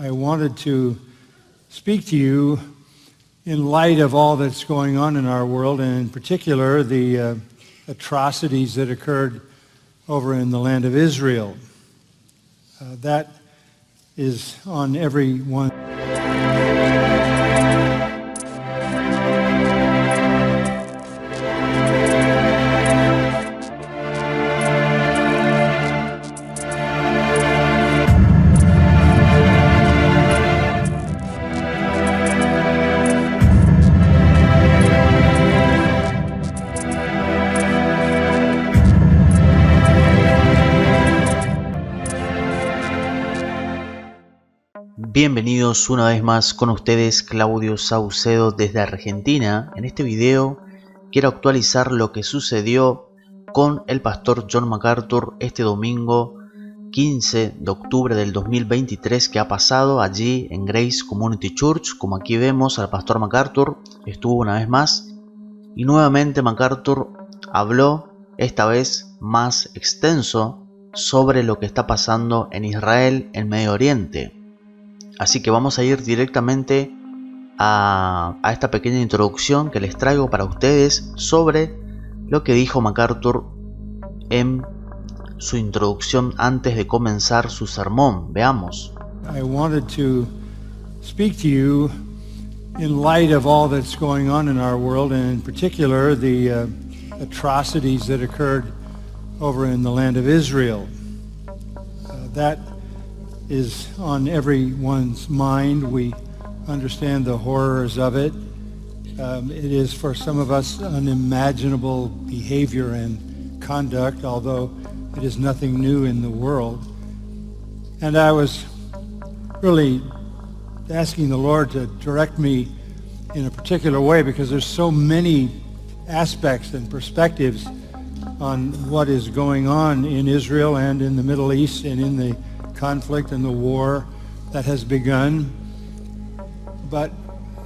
I wanted to speak to you in light of all that's going on in our world, and in particular the atrocities that occurred over in the land of Israel. That is on everyone. Bienvenidos una vez más con ustedes, Claudio Saucedo desde Argentina. En este video quiero actualizar lo que sucedió con el pastor John MacArthur este domingo 15 de octubre del 2023 que ha pasado allí en Grace Community Church. Como aquí vemos, al pastor MacArthur estuvo una vez más y nuevamente MacArthur habló, esta vez más extenso, sobre lo que está pasando en Israel, en Medio Oriente. Así que vamos a ir directamente a esta pequeña introducción que les traigo para ustedes sobre lo que dijo MacArthur en su introducción antes de comenzar su sermón. Veamos. I wanted to speak to you in light of all that's going on in our world, and in particular the atrocities that occurred over in the land of Israel. That is on everyone's mind. We understand the horrors of it. It is for some of us unimaginable behavior and conduct, although it is nothing new in the world. And I was really asking the Lord to direct me in a particular way, because there's so many aspects and perspectives on what is going on in Israel and in the Middle East and in the conflict and the war that has begun. But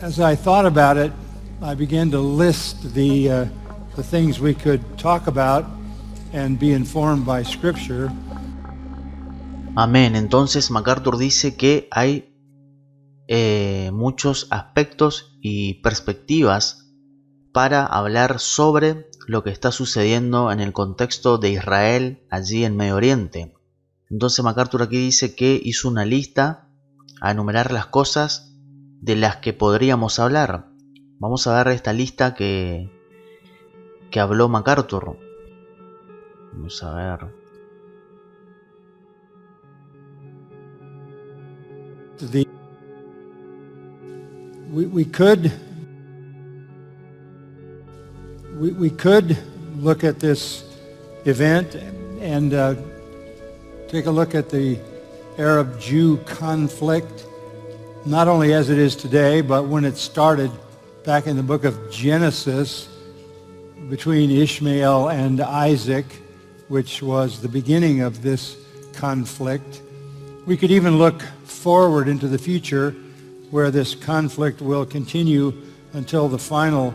as I thought about it, I began to list the things we could talk about and be informed by Scripture. Amén. Entonces MacArthur dice que hay muchos aspectos y perspectivas para hablar sobre lo que está sucediendo en el contexto de Israel allí en Medio Oriente. Entonces MacArthur aquí dice que hizo una lista a enumerar las cosas de las que podríamos hablar. Vamos a ver esta lista que habló MacArthur. Vamos a ver. We could look at this event and take a look at the Arab-Jew conflict, not only as it is today, but when it started back in the book of Genesis between Ishmael and Isaac, which was the beginning of this conflict. We could even look forward into the future, where this conflict will continue until the final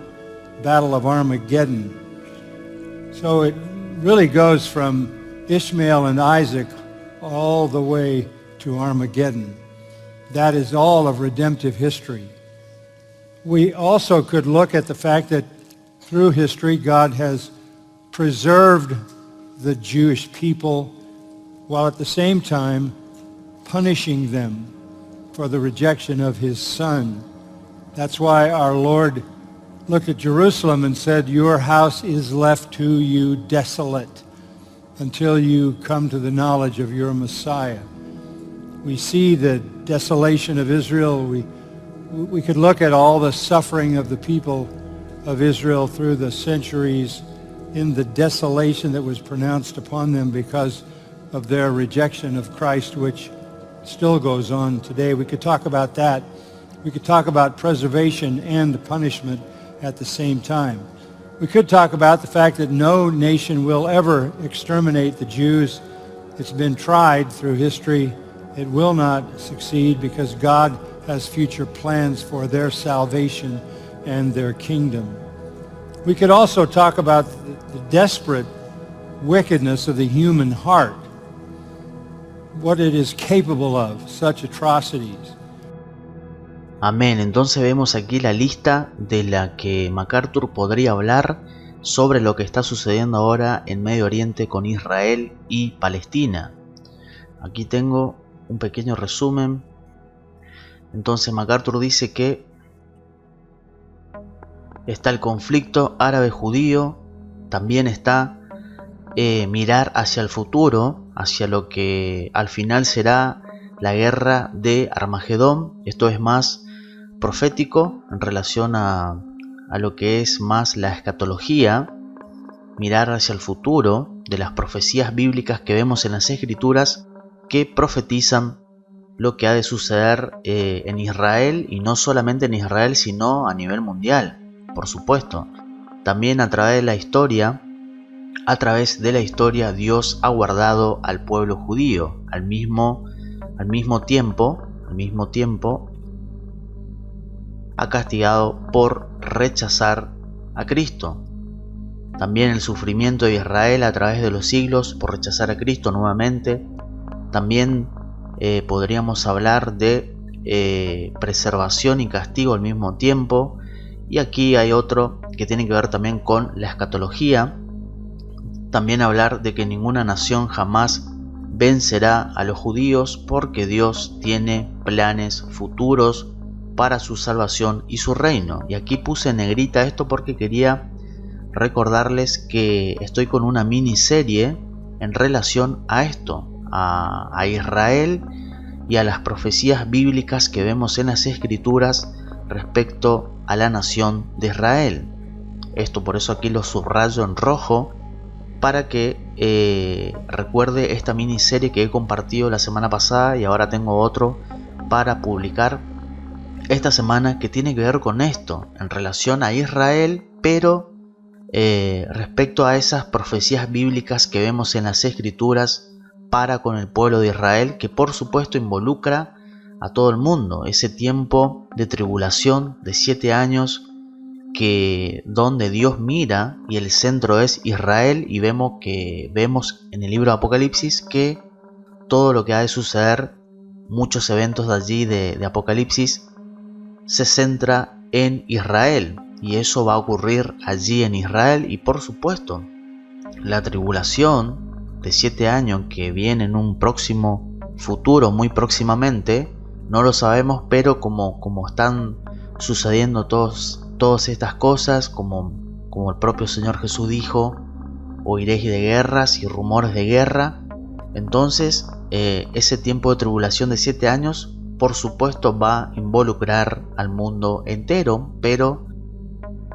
Battle of Armageddon. So it really goes from Ishmael and Isaac all the way to Armageddon. That is all of redemptive history. We also could look at the fact that through history God has preserved the Jewish people while at the same time punishing them for the rejection of his Son. That's why our Lord looked at Jerusalem and said, "Your house is left to you desolate until you come to the knowledge of your Messiah." We see the desolation of Israel. We could look at all the suffering of the people of Israel through the centuries in the desolation that was pronounced upon them because of their rejection of Christ, which still goes on today. We could talk about that. We could talk about preservation and punishment at the same time. We could talk about the fact that no nation will ever exterminate the Jews. It's been tried through history. It will not succeed because God has future plans for their salvation and their kingdom. We could also talk about the desperate wickedness of the human heart. what it is capable of, such atrocities. Amén. Entonces vemos aquí la lista de la que MacArthur podría hablar sobre lo que está sucediendo ahora en Medio Oriente con Israel y Palestina. Aquí tengo un pequeño resumen. Entonces MacArthur dice que está el conflicto árabe-judío, también está mirar hacia el futuro, hacia lo que al final será la guerra de Armagedón. Esto es más profético en relación a lo que es más la escatología, mirar hacia el futuro de las profecías bíblicas que vemos en las Escrituras que profetizan lo que ha de suceder en Israel, y no solamente en Israel sino a nivel mundial, por supuesto. También a través de la historia, Dios ha guardado al pueblo judío, al mismo tiempo ha castigado por rechazar a Cristo. También el sufrimiento de Israel a través de los siglos por rechazar a Cristo nuevamente. También podríamos hablar de preservación y castigo al mismo tiempo. Y aquí hay otro que tiene que ver también con la escatología. También hablar de que ninguna nación jamás vencerá a los judíos porque Dios tiene planes futuros para su salvación y su reino. Y aquí puse en negrita esto porque quería recordarles que estoy con una miniserie en relación a esto, a Israel y a las profecías bíblicas que vemos en las Escrituras respecto a la nación de Israel. Esto por eso aquí lo subrayo en rojo, para que recuerde esta miniserie que he compartido la semana pasada, y ahora tengo otro para publicar esta semana que tiene que ver con esto, en relación a Israel, pero respecto a esas profecías bíblicas que vemos en las Escrituras para con el pueblo de Israel, que por supuesto involucra a todo el mundo. Ese tiempo de tribulación de 7 años donde Dios mira y el centro es Israel, y vemos en el libro de Apocalipsis que todo lo que ha de suceder, muchos eventos de allí de Apocalipsis, se centra en Israel, y eso va a ocurrir allí en Israel. Y por supuesto la tribulación de 7 años que viene en un próximo futuro, muy próximamente, no lo sabemos, pero como están sucediendo todas estas cosas, como el propio Señor Jesús dijo, oiréis de guerras y rumores de guerra. Entonces ese tiempo de tribulación de 7 años por supuesto va a involucrar al mundo entero, pero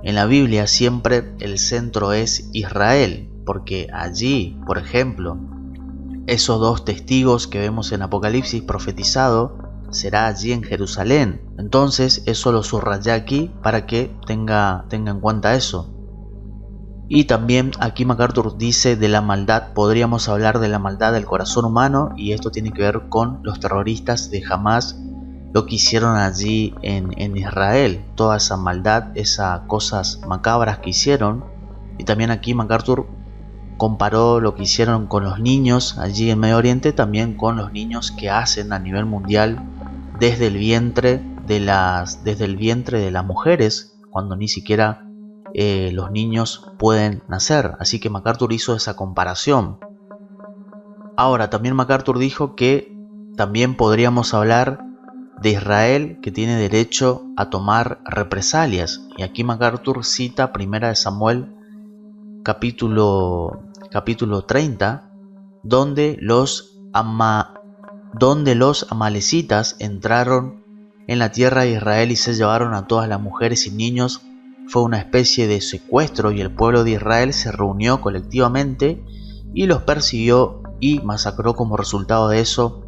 en la Biblia siempre el centro es Israel, porque allí, por ejemplo, esos 2 testigos que vemos en Apocalipsis profetizado será allí en Jerusalén. Entonces eso lo subrayé aquí para que tenga en cuenta eso. Y también aquí MacArthur dice de la maldad, podríamos hablar de la maldad del corazón humano, y esto tiene que ver con los terroristas de Hamás, lo que hicieron allí en Israel, toda esa maldad, esas cosas macabras que hicieron. Y también aquí MacArthur comparó lo que hicieron con los niños allí en Medio Oriente, también con los niños que hacen a nivel mundial desde el vientre de las mujeres, cuando ni siquiera los niños pueden nacer. Así que MacArthur hizo esa comparación. Ahora, también MacArthur dijo que también podríamos hablar de Israel, que tiene derecho a tomar represalias. Y aquí MacArthur cita 1 Samuel capítulo 30, donde los amalecitas entraron en la tierra de Israel y se llevaron a todas las mujeres y niños. Fue una especie de secuestro, y el pueblo de Israel se reunió colectivamente y los persiguió y masacró como resultado de eso,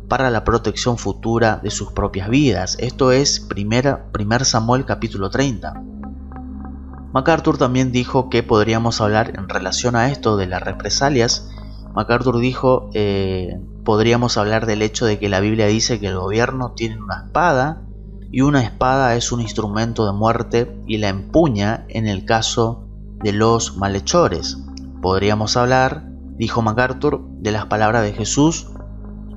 para la protección futura de sus propias vidas. Esto es 1 Samuel capítulo 30. MacArthur también dijo que podríamos hablar en relación a esto de las represalias. MacArthur dijo, podríamos hablar del hecho de que la Biblia dice que el gobierno tiene una espada, y una espada es un instrumento de muerte y la empuña en el caso de los malhechores. Podríamos hablar, dijo MacArthur, de las palabras de Jesús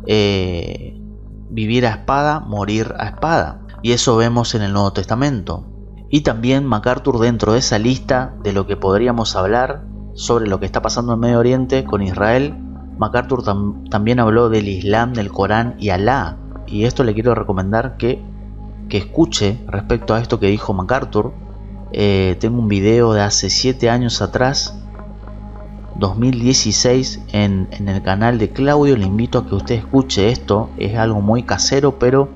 vivir a espada, morir a espada. Y eso vemos en el Nuevo Testamento. Y también MacArthur, dentro de esa lista de lo que podríamos hablar sobre lo que está pasando en Medio Oriente con Israel, MacArthur también habló del Islam, del Corán y Alá. Y esto le quiero recomendar que escuche respecto a esto que dijo MacArthur. Tengo un video de hace 7 años atrás, 2016, en el canal de Claudio. Le invito a que usted escuche esto. Es algo muy casero, pero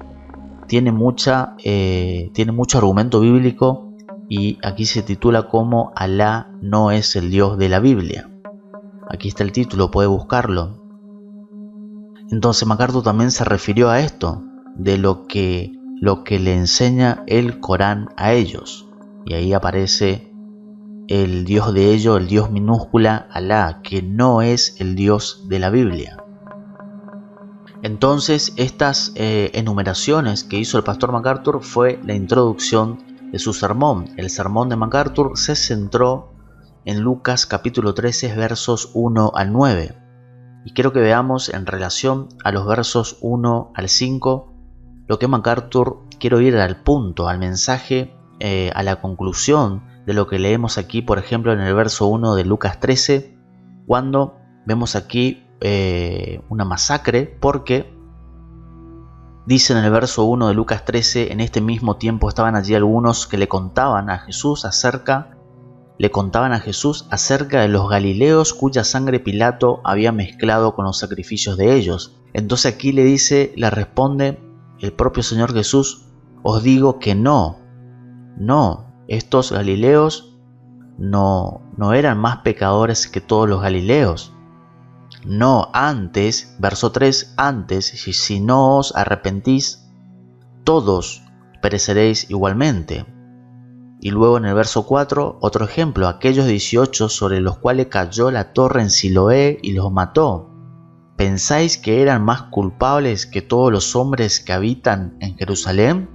tiene mucho argumento bíblico, y aquí se titula como Alá no es el Dios de la Biblia. Aquí está el título, puede buscarlo. Entonces MacArthur también se refirió a esto, de lo que le enseña el Corán a ellos. Y ahí aparece el Dios de ellos, el Dios minúscula, Alá, que no es el Dios de la Biblia. Entonces, estas enumeraciones que hizo el pastor MacArthur fue la introducción de su sermón. El sermón de MacArthur se centró en Lucas capítulo 13, versos 1 al 9. Y quiero que veamos en relación a los versos 1 al 5 lo que MacArthur, quiero ir al punto, al mensaje, a la conclusión de lo que leemos aquí, por ejemplo, en el verso 1 de Lucas 13, cuando vemos aquí una masacre, porque dice en el verso 1 de Lucas 13: en este mismo tiempo estaban allí algunos que le contaban a Jesús acerca de los galileos cuya sangre Pilato había mezclado con los sacrificios de ellos. Entonces aquí le responde el propio Señor Jesús: os digo que no, estos galileos no eran más pecadores que todos los galileos. No, antes, verso 3, antes, si no os arrepentís, todos pereceréis igualmente. Y luego en el verso 4, otro ejemplo: aquellos 18 sobre los cuales cayó la torre en Siloé y los mató, ¿pensáis que eran más culpables que todos los hombres que habitan en Jerusalén?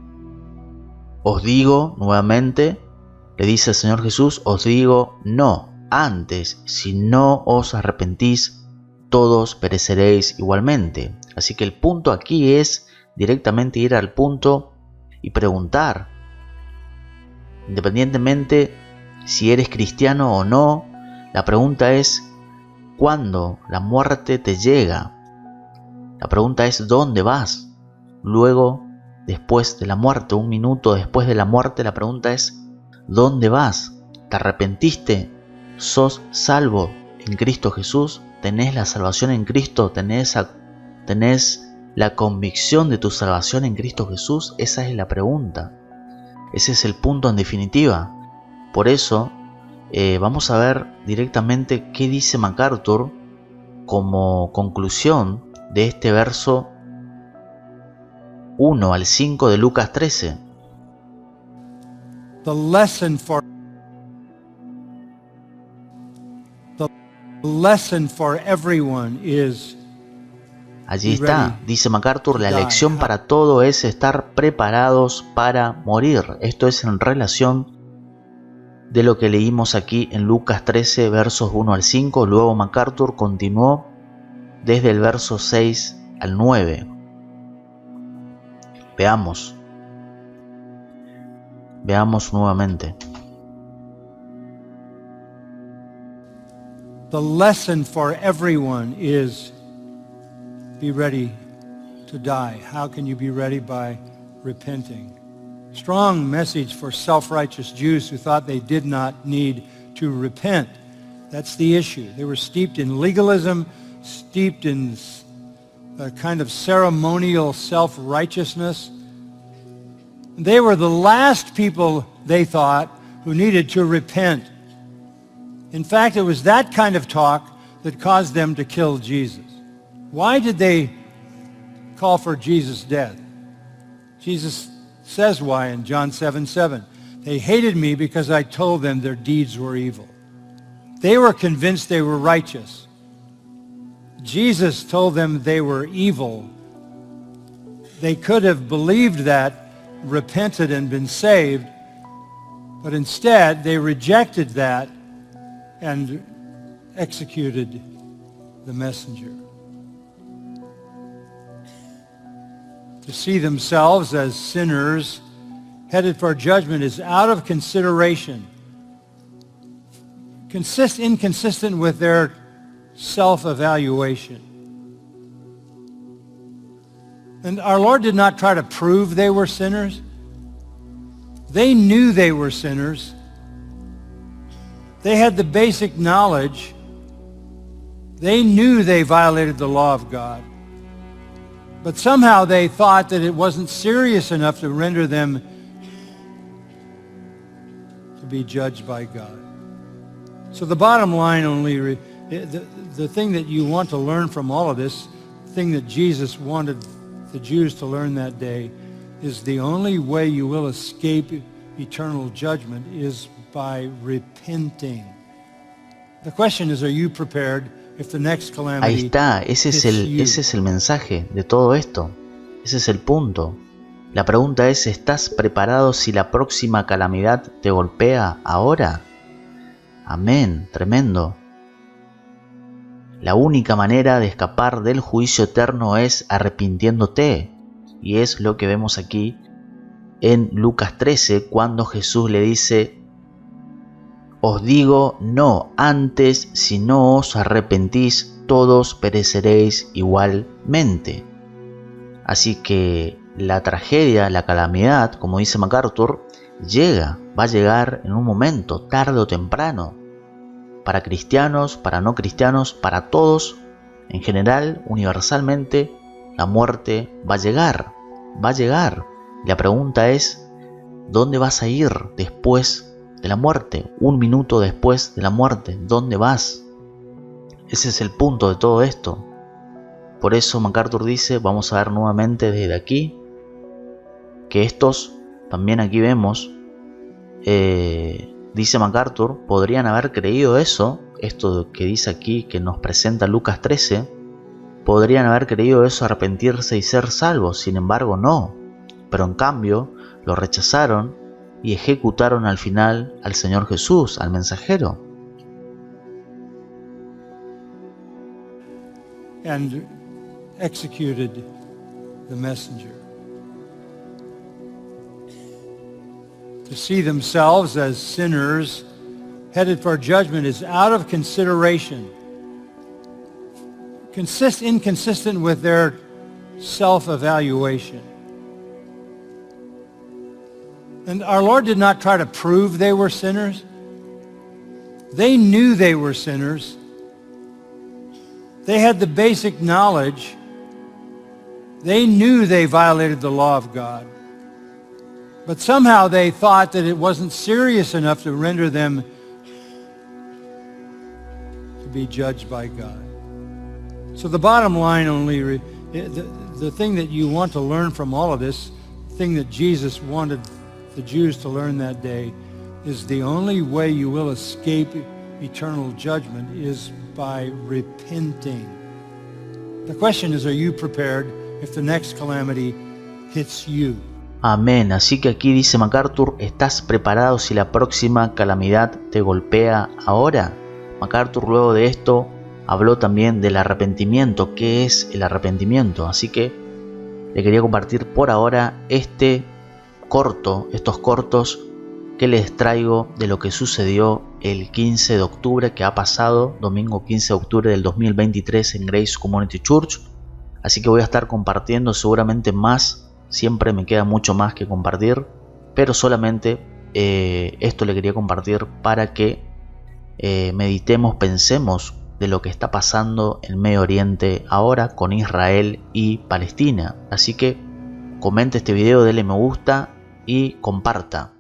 Os digo nuevamente, le dice el Señor Jesús, os digo no, antes, si no os arrepentís, todos pereceréis igualmente. Así que el punto aquí es directamente ir al punto y preguntar, independientemente si eres cristiano o no, la pregunta es: ¿cuándo la muerte te llega? La pregunta es: ¿dónde vas? Luego, después de la muerte, un minuto después de la muerte, la pregunta es: ¿dónde vas? ¿Te arrepentiste? ¿Sos salvo en Cristo Jesús? ¿Tenés la salvación en Cristo? ¿Tenés la convicción de tu salvación en Cristo Jesús? Esa es la pregunta. Ese es el punto en definitiva. Por eso vamos a ver directamente qué dice MacArthur como conclusión de este verso 1 al 5 de Lucas 13. The lesson for everyone is, allí está, dice MacArthur, la lección para todo es estar preparados para morir. Esto es en relación de lo que leímos aquí en Lucas 13, versos 1 al 5. Luego MacArthur continuó desde el verso 6 al 9. Veamos nuevamente. The lesson for everyone is, be ready to die. How can you be ready? By repenting. Strong message for self-righteous Jews who thought they did not need to repent. That's the issue. They were steeped in legalism, steeped in a kind of ceremonial self-righteousness. They were the last people, they thought, who needed to repent. In fact, it was that kind of talk that caused them to kill Jesus. Why did they call for Jesus' death? Jesus says why in John 7:7. They hated me because I told them their deeds were evil. They were convinced they were righteous. Jesus told them they were evil. They could have believed that, repented and been saved, but instead they rejected that and executed the messenger. To see themselves as sinners headed for judgment is out of consideration, inconsistent with their self-evaluation. And our Lord did not try to prove they were sinners. They knew they were sinners. They had the basic knowledge. They knew they violated the law of God. But somehow they thought that it wasn't serious enough to render them to be judged by God. So the bottom line the thing that you want to learn from all of this, the thing that Jesus wanted the Jews to learn that day, is the only way you will escape eternal judgment is by repenting. The question is, are you prepared if the next calamity Ahí está, ese es el mensaje de todo esto. Ese es el punto. La pregunta es, ¿estás preparado si la próxima calamidad te golpea ahora? Amén, tremendo. La única manera de escapar del juicio eterno es arrepintiéndote. Y es lo que vemos aquí en Lucas 13, cuando Jesús le dice: os digo, no, antes, si no os arrepentís, todos pereceréis igualmente. Así que la tragedia, la calamidad, como dice MacArthur, va a llegar en un momento, tarde o temprano. Para cristianos, para no cristianos, para todos, en general, universalmente, la muerte va a llegar, va a llegar. La pregunta es, ¿dónde vas a ir después de la muerte? Un minuto después de la muerte, ¿dónde vas? Ese es el punto de todo esto. Por eso MacArthur dice, vamos a ver nuevamente desde aquí, que estos, también aquí vemos, dice MacArthur, podrían haber creído eso, esto que dice aquí, que nos presenta Lucas 13, podrían haber creído eso, arrepentirse y ser salvos, sin embargo no, pero en cambio lo rechazaron y ejecutaron al final al Señor Jesús, al mensajero. And executed the messenger. To see themselves as sinners headed for judgment is out of consideration, inconsistent with their self-evaluation. And our Lord did not try to prove they were sinners. They knew they were sinners. They had the basic knowledge. They knew they violated the law of God. But somehow they thought that it wasn't serious enough to render them to be judged by God. So the bottom line the thing that you want to learn from all of this, the thing that Jesus wanted the Jews to learn that day, is the only way you will escape eternal judgment is by repenting. The question is, are you prepared if the next calamity hits you? Amén. Así que aquí dice MacArthur, ¿estás preparado si la próxima calamidad te golpea ahora? MacArthur luego de esto habló también del arrepentimiento. ¿Qué es el arrepentimiento? Así que le quería compartir por ahora estos cortos que les traigo de lo que sucedió el 15 de octubre, que ha pasado, domingo 15 de octubre del 2023 en Grace Community Church. Así que voy a estar compartiendo seguramente más. Siempre me queda mucho más que compartir, pero solamente esto le quería compartir para que meditemos, pensemos de lo que está pasando en Medio Oriente ahora con Israel y Palestina. Así que comente este video, dele me gusta y comparta.